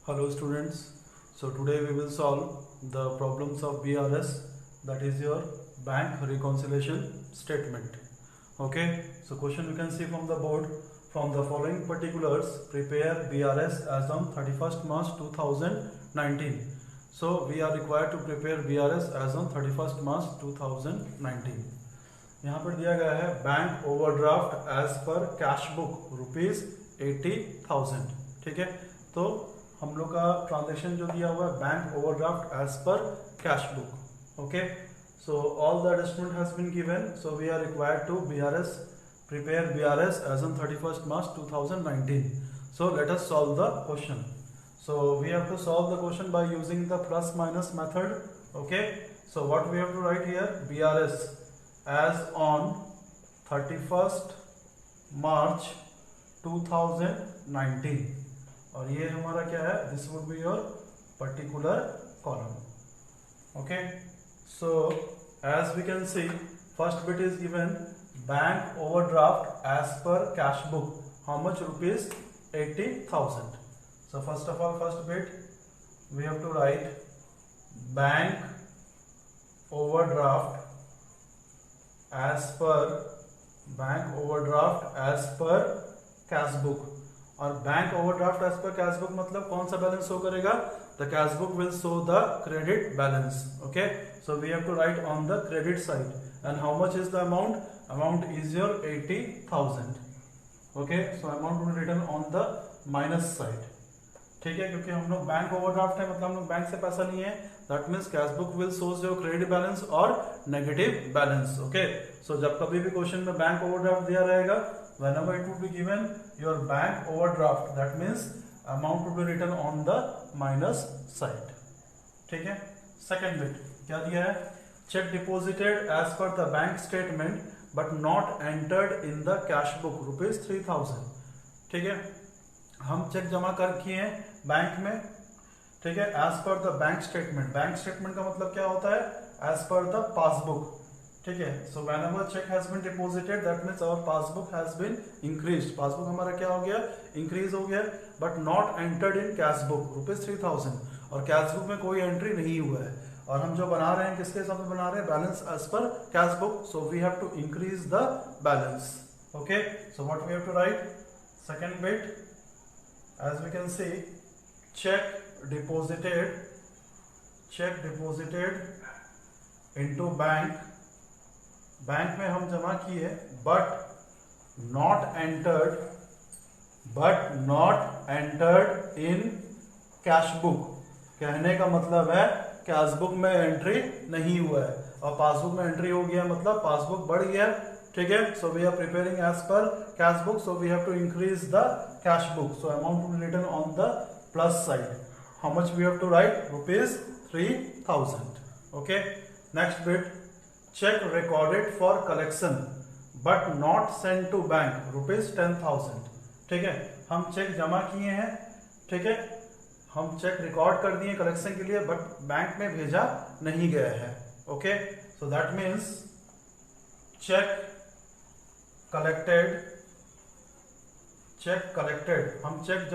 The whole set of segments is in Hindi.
Hello students, so today we will solve the problems of BRS, that is your bank reconciliation statement. Okay, so question you can see from the board, from the following particulars prepare BRS as on 31st March 2019. So we are required to prepare BRS as on 31st March 2019. यहाँ पर दिया गया है bank overdraft as per cash book ₹80,000. ठीक है, तो हम लोग का ट्रांजेक्शन जो दिया हुआ है bank overdraft as per cash book. Okay, so all the adjustment has been given, so we are required to prepare BRS as on 31st March 2019. So let us solve the question. So we have to solve the question by using the plus minus method. Okay, so what we have to write here, BRS as on 31st March 2019, और ये हमारा क्या है, this would be your particular column. Okay, so as we can see first bit is given bank overdraft as per cash book, how much ₹80,000. So first of all first bit we have to write bank overdraft as per cash book. और bank overdraft as per cash book मतलब कौन सा बैलेंस शो करेगा, the cash book will show the credit balance. Okay, so we have to write on the credit side, and how much is the amount is your 80,000. Okay, so amount will written on the minus side. ठीक है, क्योंकि हम लोग बैंक ओवरड्राफ्ट है, मतलब हम लोग बैंक से पैसा लिए हैं, that means cash book will shows your credit balance और नेगेटिव बैलेंस. ओके, सो जब कभी भी क्वेश्चन में बैंक ओवरड्राफ्ट दिया रहेगा, whenever it would be given your bank overdraft, that means amount would be written on the minus side. ठीक है, सेकेंड बिट क्या दिया है, cheque deposited as per the bank statement but not entered in the cash book ₹3,000. ठीक है, हम चेक जमा कर किए हैं बैंक में. ठीक है, as per the bank statement. Bank statement का मतलब क्या होता है, एज पर द पासबुक. ठीक है, so whenever cheque has been deposited that means our passbook has been increased. Passbook हमारा क्या हो गया, इंक्रीज हो गया, but not entered in cash book ₹3,000. और कैश बुक में कोई एंट्री नहीं हुआ है, और हम जो बना रहे हैं किसके हिसाब से बना रहे हैं, balance as per cash book. So we have to increase the balance. Okay, so what we have to write, second bit as we can see cheque deposited into bank. Bank में हम जमा किए but not entered in cash book. कहने का मतलब है कैश बुक में एंट्री नहीं हुआ है, और पासबुक में एंट्री हो गया मतलब पासबुक बढ़ गया. ठीक है, so we are preparing as per cash book, so we have to increase the cash book. So amount will written on the plus side. How much we have to write, ₹3,000. Okay, next bit cheque recorded for collection but not send to bank ₹10,000. ठीक है, हम चेक जमा किए हैं. ठीक है, हम चेक रिकॉर्ड कर दिए कलेक्शन के लिए, बट बैंक में भेजा नहीं गया है. Okay, so that means cheque collected. जब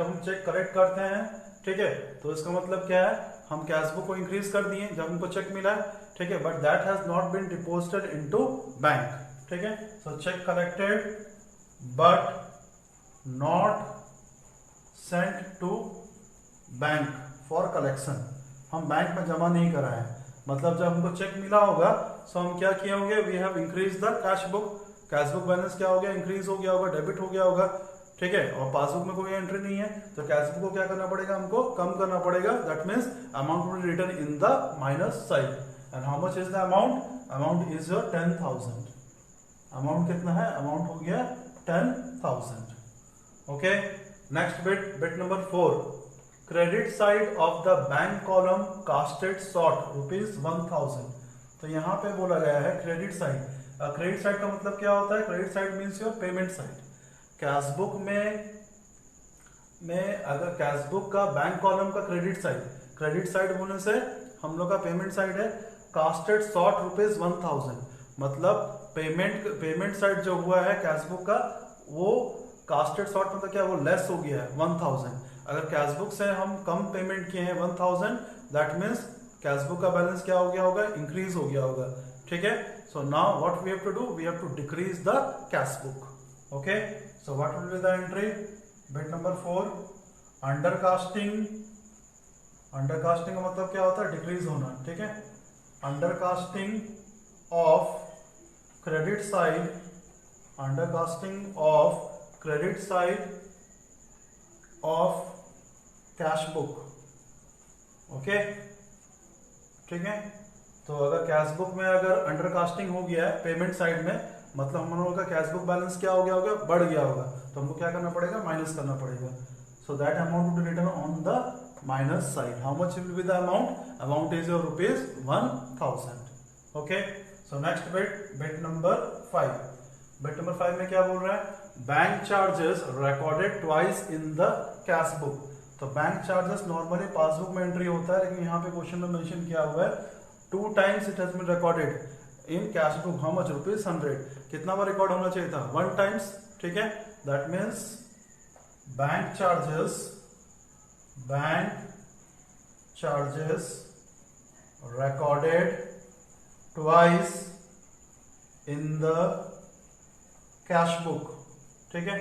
हम चेक कलेक्ट करते हैं, ठीक है, तो इसका मतलब क्या है, हम कैश बुक को इंक्रीज कर दिए जब हमको चेक मिला. ठीक है, but that has not been deposited into bank. ठीक है, so cheque collected but not sent to bank for collection. हम बैंक में जमा नहीं करा है, मतलब जब हमको चेक मिला होगा, सो हम क्या किए होंगे, we have increase the cash book. Cash book balance क्या हो गया, इंक्रीज हो गया होगा, डेबिट हो गया होगा. ठीक है, और पासबुक में कोई एंट्री नहीं है, तो कैश बुक को क्या करना पड़ेगा, हमको कम करना पड़ेगा. That means amount will return in the minus side. And how much is the amount is your 10,000. Amount कितना है, अमाउंट हो गया 10,000. Okay, next bit number 4, credit side of the bank column casted short ₹1,000. तो यहाँ पे बोला गया है क्रेडिट साइड. क्रेडिट साइड का मतलब क्या होता है, credit side means your payment side. Cash book में अगर कैश बुक का बैंक कॉलम का क्रेडिट साइड होने से हम लोग का पेमेंट साइड है. कास्टेड शॉर्ट ₹1,000 मतलब पेमेंट साइड जो हुआ है कैश बुक का, वो कास्टेड शॉर्ट मतलब क्या, वो लेस हो गया है 1000. अगर कैश बुक से हम कम पेमेंट किए हैं 1000, दैट मीन्स कैश बुक का बैलेंस क्या हो गया होगा, इंक्रीज हो गया होगा, ठीक है। So now what we have to do, we have to decrease the cash book. Okay, so what will be the entry, bit number 4, undercasting. Undercasting का मतलब क्या होता है, डिक्रीज होना, ठीक है। Undercasting of credit side, undercasting of credit side of cash book. Okay, ठीक है। तो अगर कैश बुक में अगर अंडरकास्टिंग हो गया है पेमेंट साइड में, मतलब हम लोगों का कैश बुक बैलेंस क्या हो गया होगा, बढ़ गया होगा, तो हमको क्या करना पड़ेगा, माइनस करना पड़ेगा। So that amount to be written on the minus side. How much will be the amount, amount is your ₹1000। Okay, so next bit number 5। Bit number 5 में क्या बोल रहा है, bank charges recorded twice in the cash book. तो बैंक चार्जेस नॉर्मली पासबुक में एंट्री होता है, लेकिन यहाँ पे क्वेश्चन में मेंशन किया हुआ है 2 times it has been recorded in cash book. How much, ₹100। कितना बार रिकॉर्ड होना चाहिए था, 1 times, ठीक है। That means bank charges recorded twice in the cash book, ठीक है।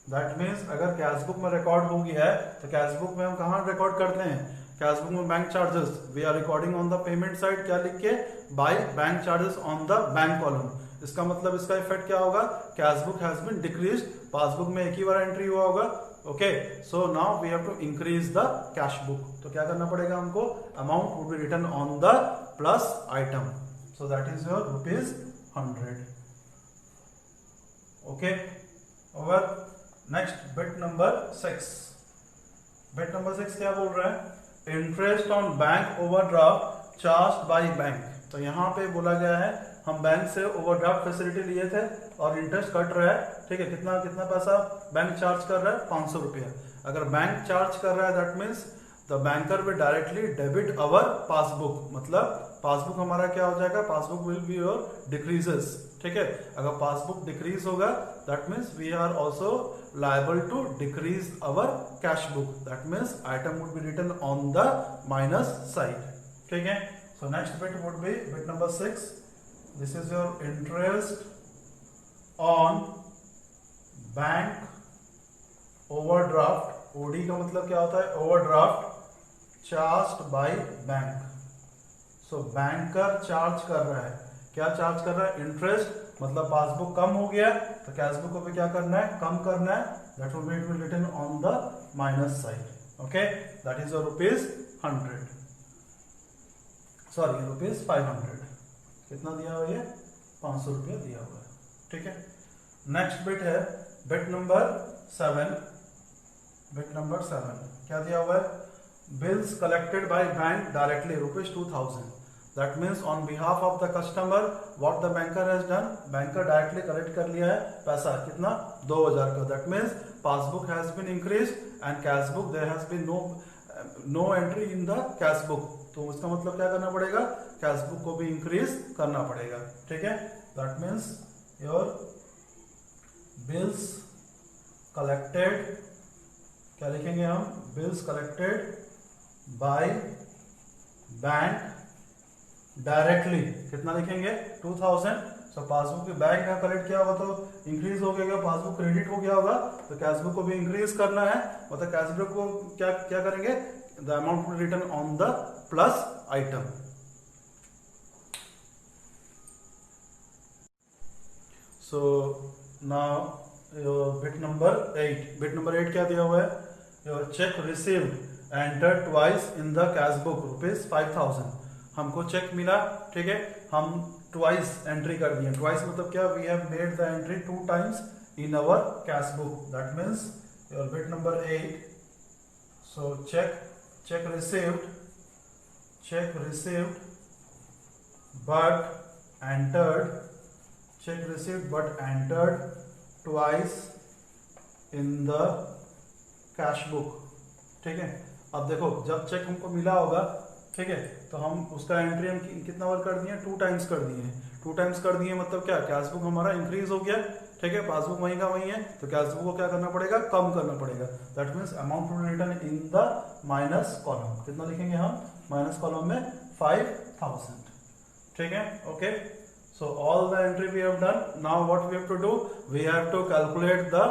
दैट मीन्स अगर कैश बुक में रिकॉर्ड हो गया है, तो कैश बुक में हम कहाँ रिकॉर्ड करते हैं, कैश बुक में bank charges, we are recording on the payment side, क्या लिख के, by bank charges on the bank column. इसका मतलब इसका इफेक्ट क्या होगा, cash book has been decreased, passbook में एक ही बार एंट्री हुआ होगा। Okay, so now we have to increase the cash book. तो क्या करना पड़ेगा हमको, amount would be written on the plus item, so that is your ₹100। Okay, over. Next bit number 6। Bit number 6 क्या बोल रहा है, interest on bank overdraft charged by bank. तो यहाँ पे बोला गया है हम बैंक से ओवरड्राफ्ट फैसिलिटी लिए थे और इंटरेस्ट कट रहा है, ठीक है। कितना कितना पैसा बैंक चार्ज कर रहा है, ₹500। अगर बैंक चार्ज कर रहा है, that means the banker will directly debit our passbook. मतलब पासबुक हमारा क्या हो जाएगा, passbook will be your decreases, ठीक है। अगर पासबुक डिक्रीज होगा, that means we are also liable to decrease our cash book, that means item would be written on the minus side, ठीक है। So next bit would be bit number 6. This is your interest on bank overdraft. OD का मतलब क्या होता है, overdraft charged by bank. So banker charge कर रहा है, क्या चार्ज कर रहा है, इंटरेस्ट। मतलब पासबुक कम हो गया तो कैश बुक को भी क्या करना है, कम करना है, that will be written on the minus side. Okay, that is your ₹100, sorry ₹500। कितना दिया हुआ है, ₹500 दिया हुआ है, ठीक है। नेक्स्ट बिट है बिट नंबर 7। बिट नंबर 7 क्या दिया हुआ है, bills collected by bank directly ₹2000। That means on behalf of the customer, what the banker has done, banker directly collect कर लिया है पैसा, कितना, 2000 का। That means passbook has been increased and cash book there has been no entry in the cash book। तो उसका मतलब क्या करना पड़ेगा, कैश बुक को भी इंक्रीज करना पड़ेगा, ठीक है। That means your bills collected, क्या लिखेंगे हम, bills collected by bank directly, कितना लिखेंगे, 2000। सो पासबुक के बैंक का कलेक्ट किया होगा तो इंक्रीज हो गया, पासबुक क्रेडिट हो गया होगा, तो कैश बुक को भी इंक्रीज करना है, मतलब कैश बुक को क्या क्या करेंगे, the amount will written on the plus item. So now bit number 8। Bit number 8 क्या दिया हुआ है, your cheque received enter twice in the cash book ₹5000। हमको चेक मिला, ठीक है, हम ट्वाइस एंट्री कर दिए। ट्वाइस मतलब क्या, we have made the entry 2 times in our cash book, that means your bit number 8। So cheque received but entered twice in the cash book, ठीक है। अब देखो जब चेक हमको मिला होगा, ठीक है, तो हम उसका एंट्री हम कितना बार कर दिए, 2 times कर दिए हैं। 2 times कर दिए मतलब क्या, कैश बुक हमारा इंक्रीज हो गया, ठीक है, पासबुक वहीं का वहीं है, तो कैशबुक को क्या करना पड़ेगा, कम करना पड़ेगा। That means amount to be written in the minus column, कितना लिखेंगे हम माइनस कॉलम में 5000, ठीक है। ओके, so all the entry we have done. Now what we have to do, we have to calculate the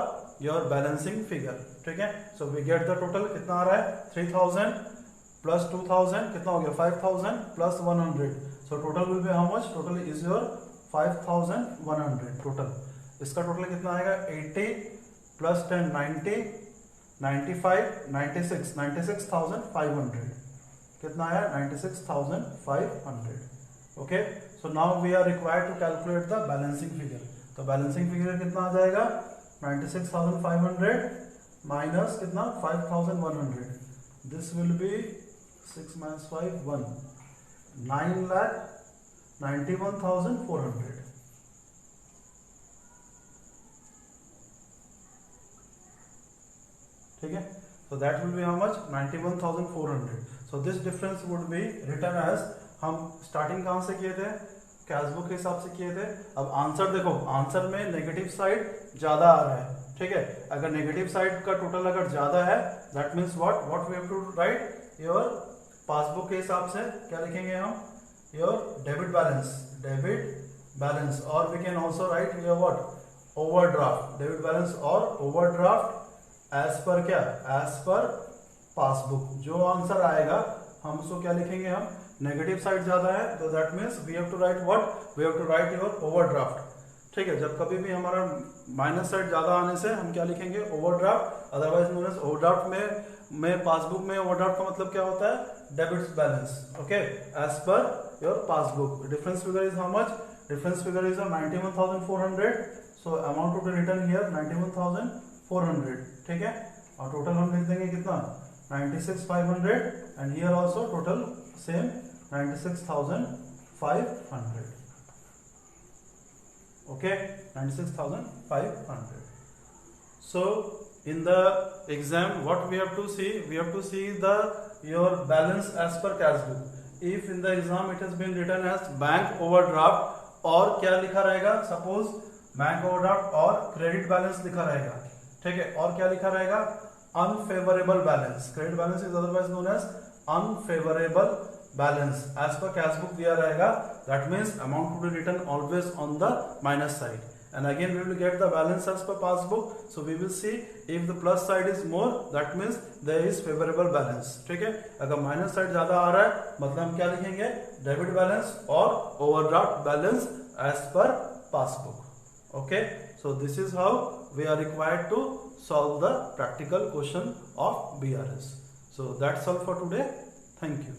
your balancing figure, ठीक है। so we get the total, कितना आ रहा है 3000 plus 2000 कितना हो गया 5000 plus 100, so total will be how much, total is your 5100 total। इसका टोटल कितना आएगा 80 plus 10 90 95 96 96500, कितना आया 96500। Okay, so now we are required to calculate the balancing figure. तो बैलेंसिंग फिगर कितना आ जाएगा 96,500 माइनस कितना 5,100, दिस विल बी 6 minus 5 1 9,91,400, ठीक है। so that will be how much 91,400। so this difference would be written as, हम स्टार्टिंग कहां से किए थे, कैशबुक के हिसाब से किए थे। अब आंसर देखो, आंसर में नेगेटिव साइड ज्यादा आ रहा है, ठीक है। अगर नेगेटिव साइड का टोटल अगर ज्यादा है, that means what we have to write, your passbook के हिसाब से क्या लिखेंगे हम, योर डेबिट बैलेंस, और we can also write your what overdraft, debit balance और ओवरड्राफ्ट एज पर क्या, एज पर पासबुक। जो आंसर आएगा हम उसको क्या लिखेंगे, हम नेगेटिव साइड ज्यादा है, तो that means we have to write what, we have to write your overdraft, ठीक है। जब कभी भी हमारा माइनस साइड ज्यादा आने से हम क्या लिखेंगे overdraft, otherwise known as overdraft. में पासबुक में ओवरड्राफ्ट का मतलब क्या होता है, debit balance, okay, as per your passbook. Difference figure is how much, difference figure is 91,400, so amount to be written here 91,400, ठीक है। और टोटल हम लिख देंगे कितना 96,500, and here also total same 96,500, okay, 96,500। so in the exam what we have to see, the your balance as per cash book। if in the exam it has been written as bank overdraft, और क्या लिखा रहेगा, सपोज बैंक ओवरड्राफ्ट और क्रेडिट बैलेंस लिखा रहेगा, ठीक है। और क्या लिखा रहेगा unfavourable balance, credit balance is otherwise known as unfavourable balance as per cash book दिया रहेगा, that means amount to be written always on the minus side, and again we will get the balance as per passbook. So we will see if the plus side is more, that means there is favourable balance, ठीक है। अगर माइनस साइड ज्यादा आ रहा है, मतलब हम क्या लिखेंगे डेबिट बैलेंस और overdraft balance as per passbook, okay. So this is how we are required to solve the practical question of BRS. So that's all for today. Thank you.